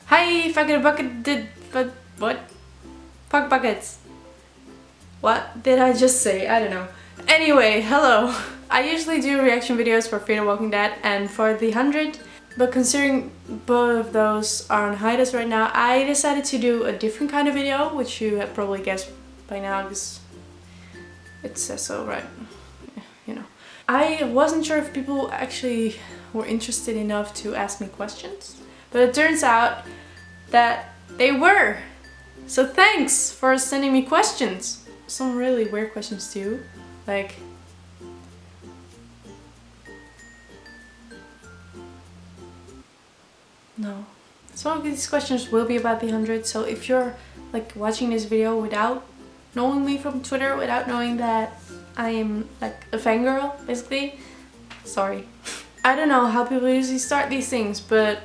Hi, fucking bucket did, but what? Fuck buckets. What did I just say? I don't know. Anyway, hello. I usually do reaction videos for Fear the Walking Dead and for the 100, but considering both of those are on hiatus right now, I decided to do a different kind of video, which you have probably guessed by now because it says so, right? You know. I wasn't sure if people actually were interested enough to ask me questions, but it turns out that they were. So thanks for sending me questions. Some really weird questions too, like no. Some of these questions will be about the 100, so if you're like watching this video without knowing me from Twitter, without knowing that I am like a fangirl, basically, sorry. I don't know how people usually start these things, but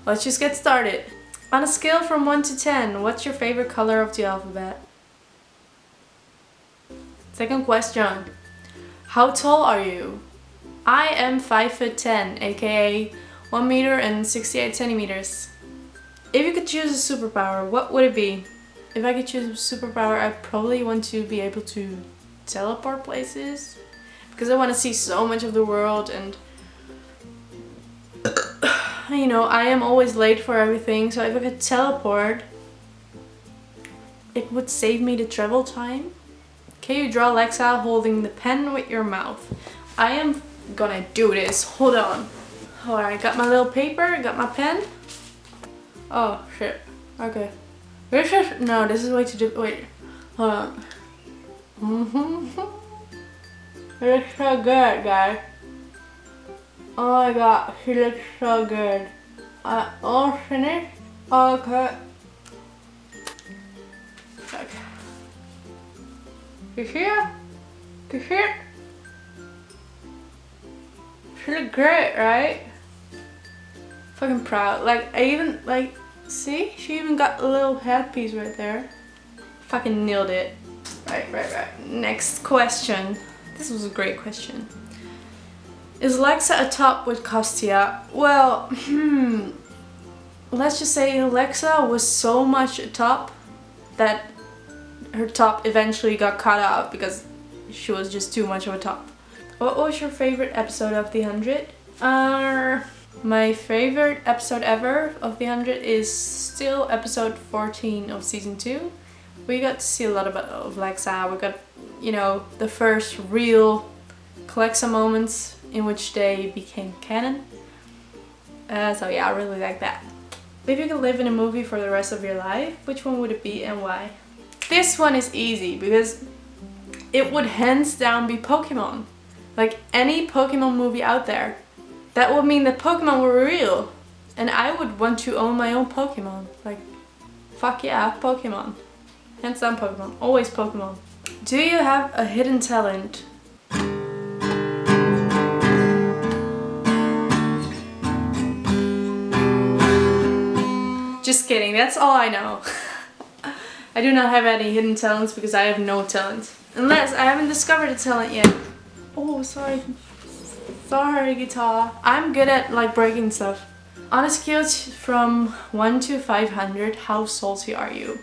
let's just get started. On a scale from 1 to 10, what's your favorite color of the alphabet? Second question. How tall are you? I am 5'10", aka 1 meter and 68 centimeters. If you could choose a superpower, what would it be? If I could choose a superpower, I'd probably want to be able to teleport places, because I want to see so much of the world, and you know, I am always late for everything, so if I could teleport, it would save me the travel time. Can you draw Clexa holding the pen with your mouth? I am gonna do this. Hold on. Alright, got my little paper, got my pen. Oh shit. Okay. This is way too deep. Wait. Hold on. It looks so good, guys. Oh my god, she looks so good. All finished? Okay. Okay. You see it? You see it? She look great, right? Fucking proud. Like, I even, like, see? She even got a little headpiece right there. Fucking nailed it. Right. Next question. This was a great question. Is Clexa a top with Kostya? Well, let's just say Clexa was so much a top that her top eventually got cut out because she was just too much of a top. What was your favorite episode of the 100? My favorite episode ever of the 100 is still episode 14 of season 2. We got to see a lot of Clexa. We got, you know, the first real Clexa moments in which they became canon. So yeah, I really like that. If you could live in a movie for the rest of your life, which one would it be and why? This one is easy because it would hands down be Pokemon. Like any Pokemon movie out there. That would mean that Pokemon were real. And I would want to own my own Pokemon. Like, fuck yeah, Pokemon. Hands down Pokemon. Always Pokemon. Do you have a hidden talent? Just kidding, that's all I know. I do not have any hidden talents because I have no talent. Unless I haven't discovered a talent yet. Oh, sorry. Sorry, guitar. I'm good at like breaking stuff. On a scale from 1 to 500, how salty are you?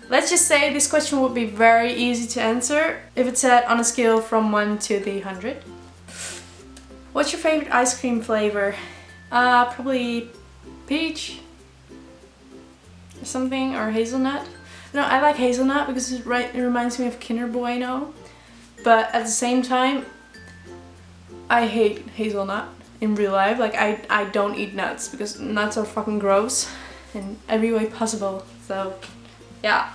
Let's just say this question would be very easy to answer if it said on a scale from 1 to the 100. What's your favorite ice cream flavor? Probably peach or something, or hazelnut. No, I like hazelnut because it reminds me of Kinder Bueno. But at the same time, I hate hazelnut in real life. Like, I don't eat nuts because nuts are fucking gross in every way possible. So, yeah.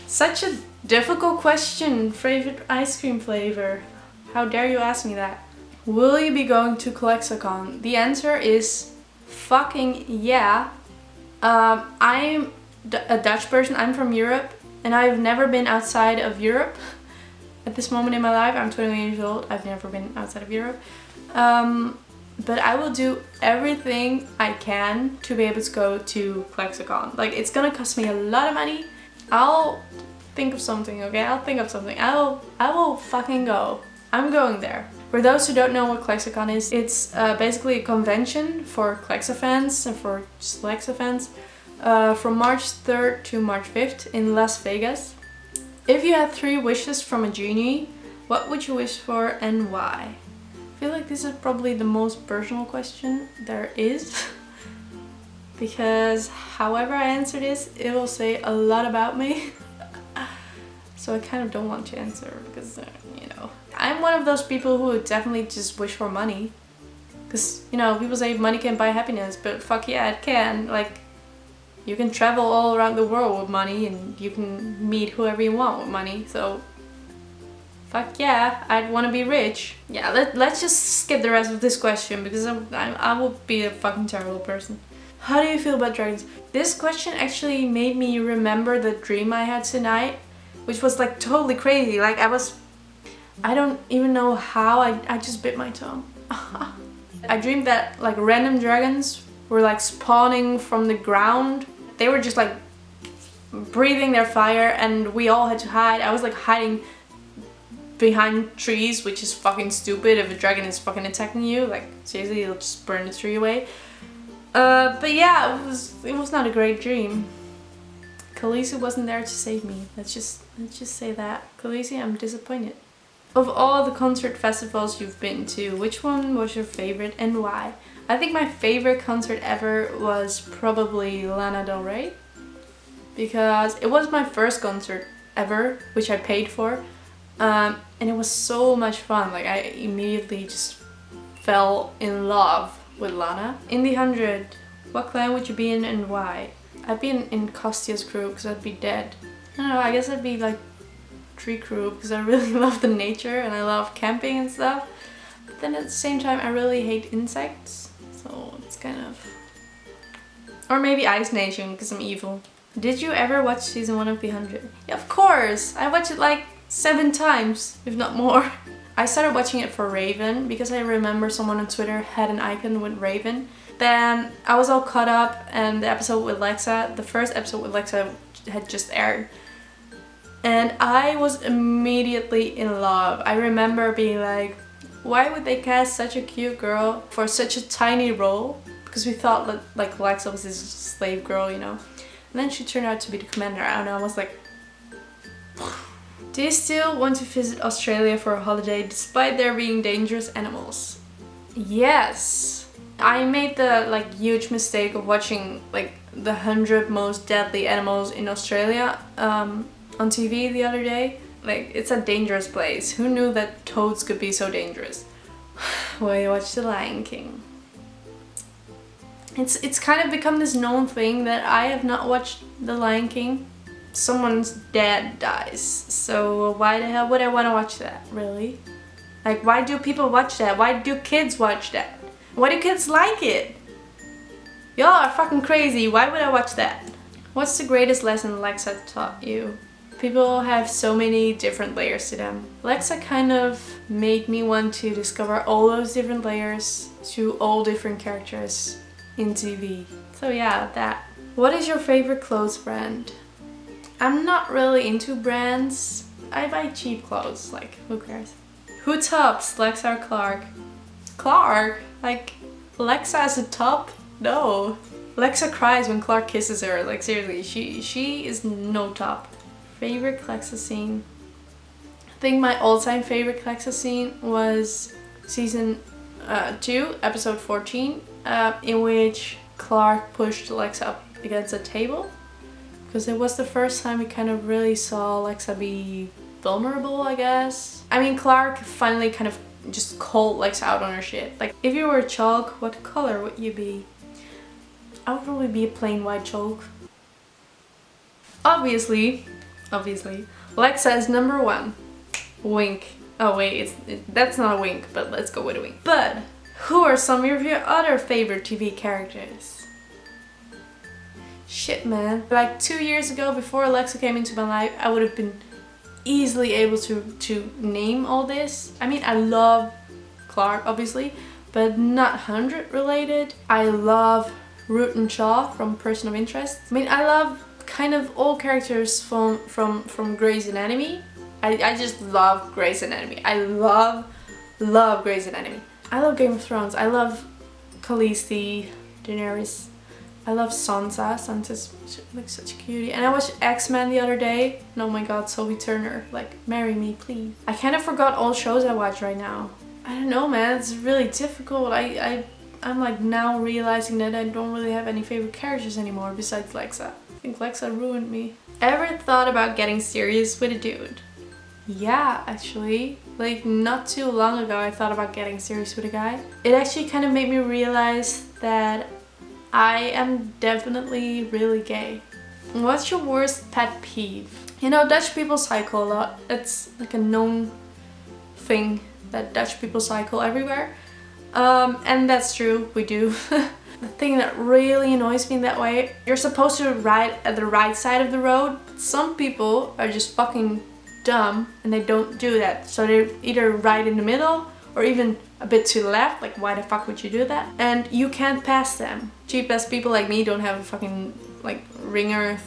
Such a difficult question. Favorite ice cream flavor? How dare you ask me that? Will you be going to ClexaCon? The answer is fucking yeah. I'm a Dutch person. I'm from Europe and I've never been outside of Europe. At this moment in my life, I'm 21 years old. I've never been outside of Europe. But I will do everything I can to be able to go to ClexaCon. Like, it's gonna cost me a lot of money. I'll think of something, okay? I'll think of something. I will fucking go. I'm going there. For those who don't know what ClexaCon is, it's basically a convention for Clexa fans and for just Clexa fans from March 3rd to March 5th in Las Vegas. If you had 3 wishes from a genie, what would you wish for and why? I feel like this is probably the most personal question there is. Because however I answer this, it will say a lot about me. So I kind of don't want to answer because, you know, I'm one of those people who would definitely just wish for money. Because, you know, people say money can't buy happiness, but fuck yeah, it can. Like, you can travel all around the world with money and you can meet whoever you want with money. So, fuck yeah, I'd want to be rich. Yeah, let's just skip the rest of this question because I will be a fucking terrible person. How do you feel about dragons? This question actually made me remember the dream I had tonight, which was like totally crazy. Like I don't even know how, I just bit my tongue. I dreamed that like random dragons were like spawning from the ground. They were just like breathing their fire and we all had to hide. I was like hiding behind trees, which is fucking stupid. If a dragon is fucking attacking you, like seriously, it'll just burn the tree away. But yeah, it was not a great dream. Khaleesi wasn't there to save me. Let's just say that. Khaleesi, I'm disappointed. Of all the concert festivals you've been to, which one was your favorite and why? I think my favorite concert ever was probably Lana Del Rey. Because it was my first concert ever, which I paid for. And it was so much fun. Like I immediately just fell in love with Lana. In the 100, what clan would you be in and why? I'd be in Kostia's crew because I'd be dead. I don't know, I guess I'd be like tree crew because I really love the nature and I love camping and stuff. But then at the same time I really hate insects. So it's kind of... Or maybe Ice Nation because I'm evil. Did you ever watch season 1 of the 100? Yeah, of course! I watched it like 7 times, if not more. I started watching it for Raven because I remember someone on Twitter had an icon with Raven. Then I was all caught up and the episode with Lexa, the first episode with Lexa had just aired. And I was immediately in love. I remember being like, why would they cast such a cute girl for such a tiny role? Because we thought that like Lexa was this slave girl, you know. And then she turned out to be the commander. I don't know, I was like... Do you still want to visit Australia for a holiday despite there being dangerous animals? Yes! I made the like huge mistake of watching like the 100 most deadly animals in Australia on TV the other day. Like, it's a dangerous place. Who knew that toads could be so dangerous? Well, you watch The Lion King. It's kind of become this known thing that I have not watched The Lion King. Someone's dad dies, so why the hell would I want to watch that, really? Like, why do people watch that? Why do kids watch that? Why do kids like it? Y'all are fucking crazy, why would I watch that? What's the greatest lesson Lexa taught you? People have so many different layers to them. Lexa kind of made me want to discover all those different layers to all different characters in TV. So yeah, that. What is your favorite clothes brand? I'm not really into brands. I buy cheap clothes, like, who cares? Who tops, Lexa or Clark? Clark? Like, Lexa as a top? No. Lexa cries when Clark kisses her, like seriously, she is no top. Favorite Clexa scene? I think my all-time favorite Clexa scene was season 2, episode 14, in which Clark pushed Lexa up against a table. Because it was the first time we kind of really saw Lexa be vulnerable, I guess. I mean, Clark finally kind of just called Lexa out on her shit. Like, if you were a chalk, what color would you be? I would probably be a plain white chalk. Obviously, Lexa is number 1. Wink. Oh wait, that's not a wink, but let's go with a wink. But, who are some of your other favorite TV characters? Shit, man. Like 2 years ago, before Alexa came into my life, I would have been easily able to name all this. I mean, I love Clark, obviously, but not 100 related. I love Root and Shaw from Person of Interest. I mean, I love kind of all characters from Grey's Anatomy. I just love Grey's Anatomy. I love love Grey's Anatomy. I love Game of Thrones. I love Khaleesi, Daenerys. I love Sansa. Sansa's like such a cutie. And I watched X-Men the other day. And oh my god, Sophie Turner. Like, marry me, please. I kind of forgot all shows I watch right now. I don't know, man. It's really difficult. I'm like now realizing that I don't really have any favorite characters anymore besides Clexa. I think Clexa ruined me. Ever thought about getting serious with a dude? Yeah, actually. Like, not too long ago I thought about getting serious with a guy. It actually kind of made me realize that I am definitely really gay. What's your worst pet peeve? You know, Dutch people cycle a lot. It's like a known thing that Dutch people cycle everywhere. And that's true, we do. The thing that really annoys me in that way, you're supposed to ride at the right side of the road, but some people are just fucking dumb and they don't do that. So they either ride in the middle or even a bit to the left, like why the fuck would you do that? And you can't pass them. Cheap ass people like me don't have a fucking like ringer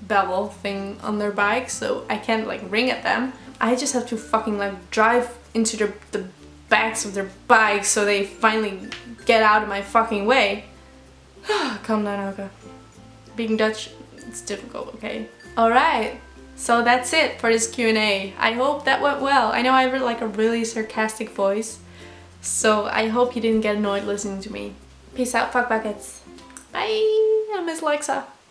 bevel thing on their bike, so I can't like ring at them. I just have to fucking like drive into the backs of their bikes so they finally get out of my fucking way. Calm down, Oka. Being Dutch, it's difficult, okay? Alright, so that's it for this Q&A. I hope that went well. I know I have like a really sarcastic voice, so I hope you didn't get annoyed listening to me. Peace out, fuck buckets. Bye! I miss Lexa.